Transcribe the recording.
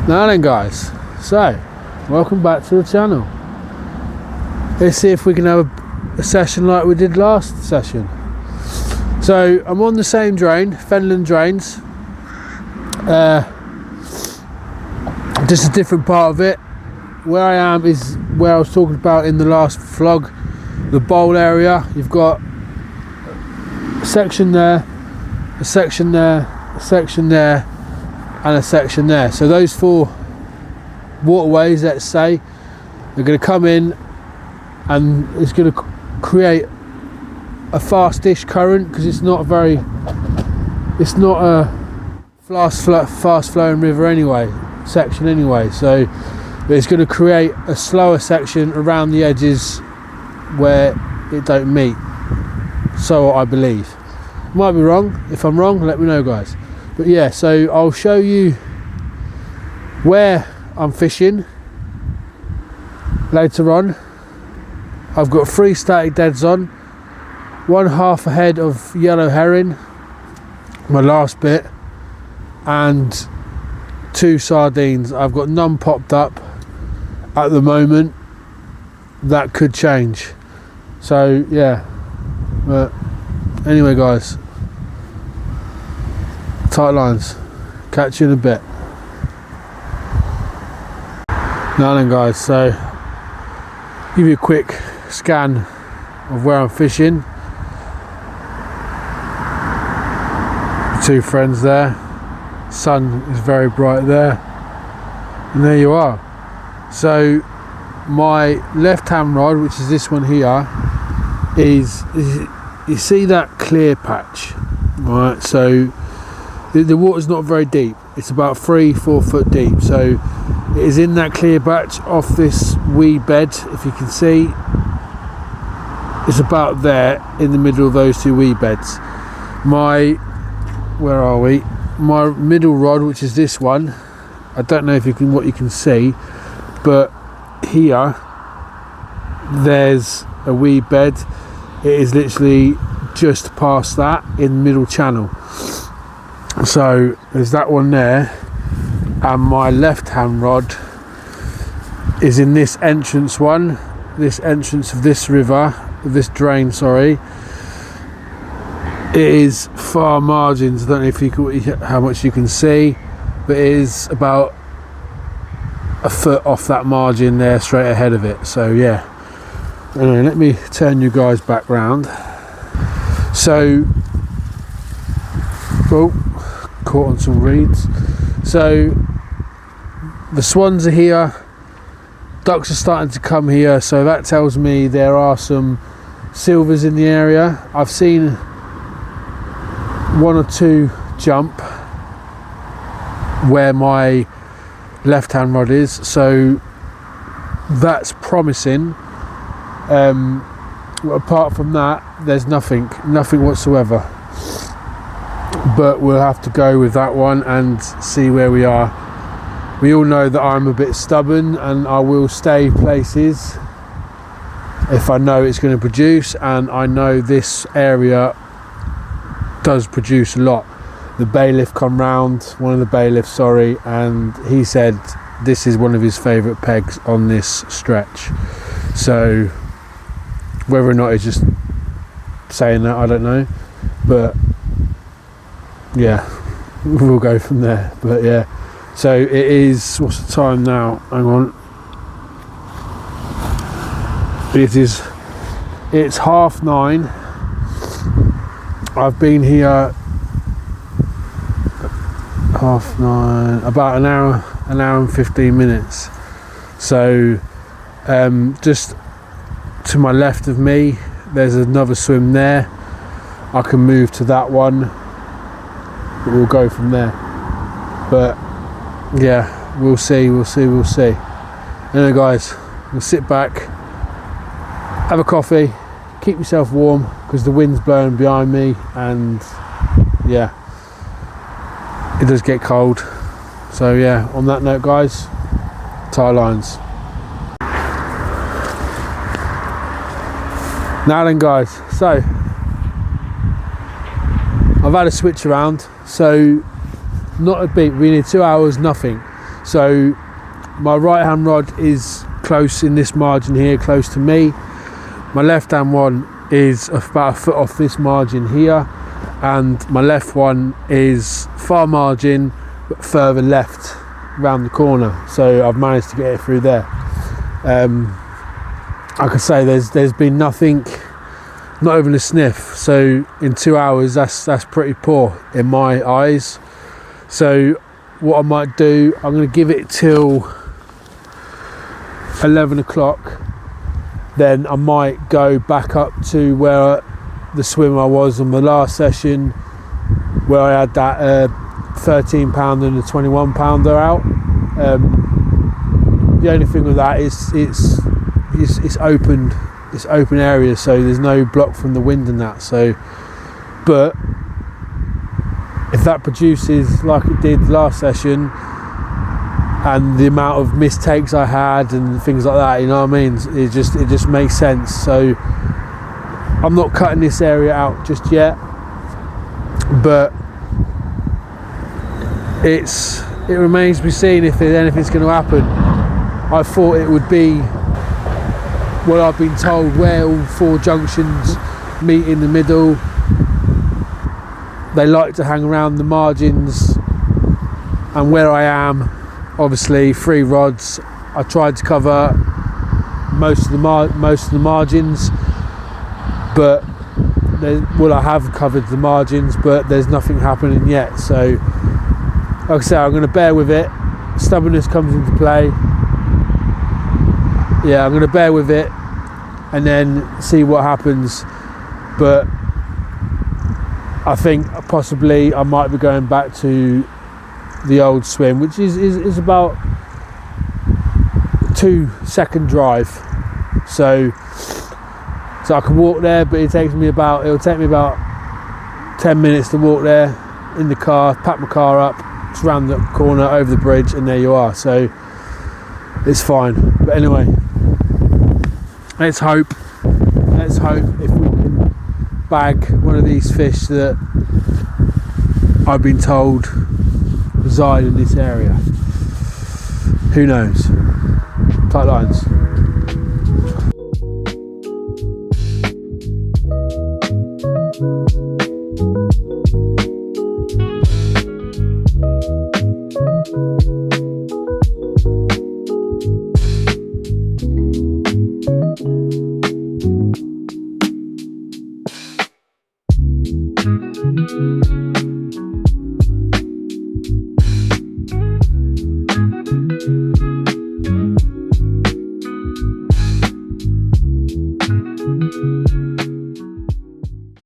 Now then guys, so welcome back to the channel. Let's see if we can have a session like we did last session. So I'm on the same drain, fenland drains, just a different part of it. Where I am is where I was talking about in the last vlog, the bowl area. You've got a section there, a section there, a section there, and a section there. So those four waterways, let's say, are going to come in and it's going to create a fast-ish current, because it's not a fast flowing river anyway, section anyway. So it's going to create a slower section around the edges where it don't meet, so I believe. Might be wrong. If I'm wrong, let me know guys. But yeah, so I'll show you where I'm fishing later on. I've got 3 static deads on, 1/2 a head of yellow herring, my last bit, and 2 sardines. I've got none popped up at the moment. That could change. So yeah, but anyway guys, tight lines, catch you in a bit. Now then guys, so give you a quick scan of where I'm fishing. 2 friends there, sun is very bright there, and there you are. So my left hand rod, which is this one here, is you see that clear patch, right? So the water's not very deep, it's about 3-4 foot deep. So it is in that clear patch off this wee bed, if you can see. It's about there in the middle of those 2 wee beds. Where are we? My middle rod, which is this one, I don't know if you can, what you can see, but here there's a wee bed. It is literally just past that in the middle channel. So there's that one there, and my left hand rod is in this entrance one, this entrance of this river, this drain, sorry. It is far margins. I don't know if you can, how much you can see, but it is about a foot off that margin there, straight ahead of it. So yeah, anyway, let me turn you guys back round. So, oh, caught on some reeds. So the swans are here, ducks are starting to come here, so that tells me there are some silvers in the area. I've seen 1 or 2 jump where my left hand rod is, so that's promising. Apart from that, there's nothing whatsoever, but we'll have to go with that one and see where we are. We all know that I'm a bit stubborn, and I will stay places if I know it's going to produce, and I know this area does produce a lot. The bailiff come round, one of the bailiffs, sorry, and he said this is one of his favourite pegs on this stretch. So whether or not he's just saying that, I don't know, but yeah, we'll go from there. But yeah, so it is, what's the time now? Hang on. It's 9:30. I've been here 9:30, about an hour and 15 minutes. So just to my left of me, there's another swim there. I can move to that one, but we'll go from there. But yeah, we'll see. Anyway guys, we'll sit back, have a coffee, keep yourself warm, because the wind's blowing behind me, and yeah, it does get cold. So yeah, on that note guys, tie lines. Now then guys, so I've had a switch around, so not a beat, we need 2 hours, nothing. So my right hand rod is close in this margin here, close to me. My left hand one is about a foot off this margin here, and my left one is far margin but further left round the corner, so I've managed to get it through there. Like I say, there's been nothing, not even a sniff, so in 2 hours that's pretty poor in my eyes. So what I might do, I'm going to give it till 11 o'clock, then I might go back up to where the swim I was on the last session, where I had that 13 pounder and a 21 pounder out. The only thing with that is it's open area, so there's no block from the wind and that. So, but if that produces like it did last session, and the amount of mistakes I had and things like that, you know what I mean, it just makes sense. So I'm not cutting this area out just yet, but it remains to be seen if anything's going to happen. I thought it would be, well, I've been told where all 4 junctions meet in the middle. They like to hang around the margins, and where I am, obviously 3 rods, I tried to cover most of the margins, but I have covered the margins, but there's nothing happening yet. So like I say, I'm going to bear with it. Stubbornness comes into play. Yeah, I'm going to bear with it and then see what happens. But I think possibly I might be going back to the old swim, which is about 2-second drive. So I can walk there, but it'll take me about 10 minutes to walk there in the car, pack my car up, it's around the corner, over the bridge, and there you are. So it's fine. But anyway, let's hope if we can bag one of these fish that I've been told reside in this area. Who knows? Tight lines.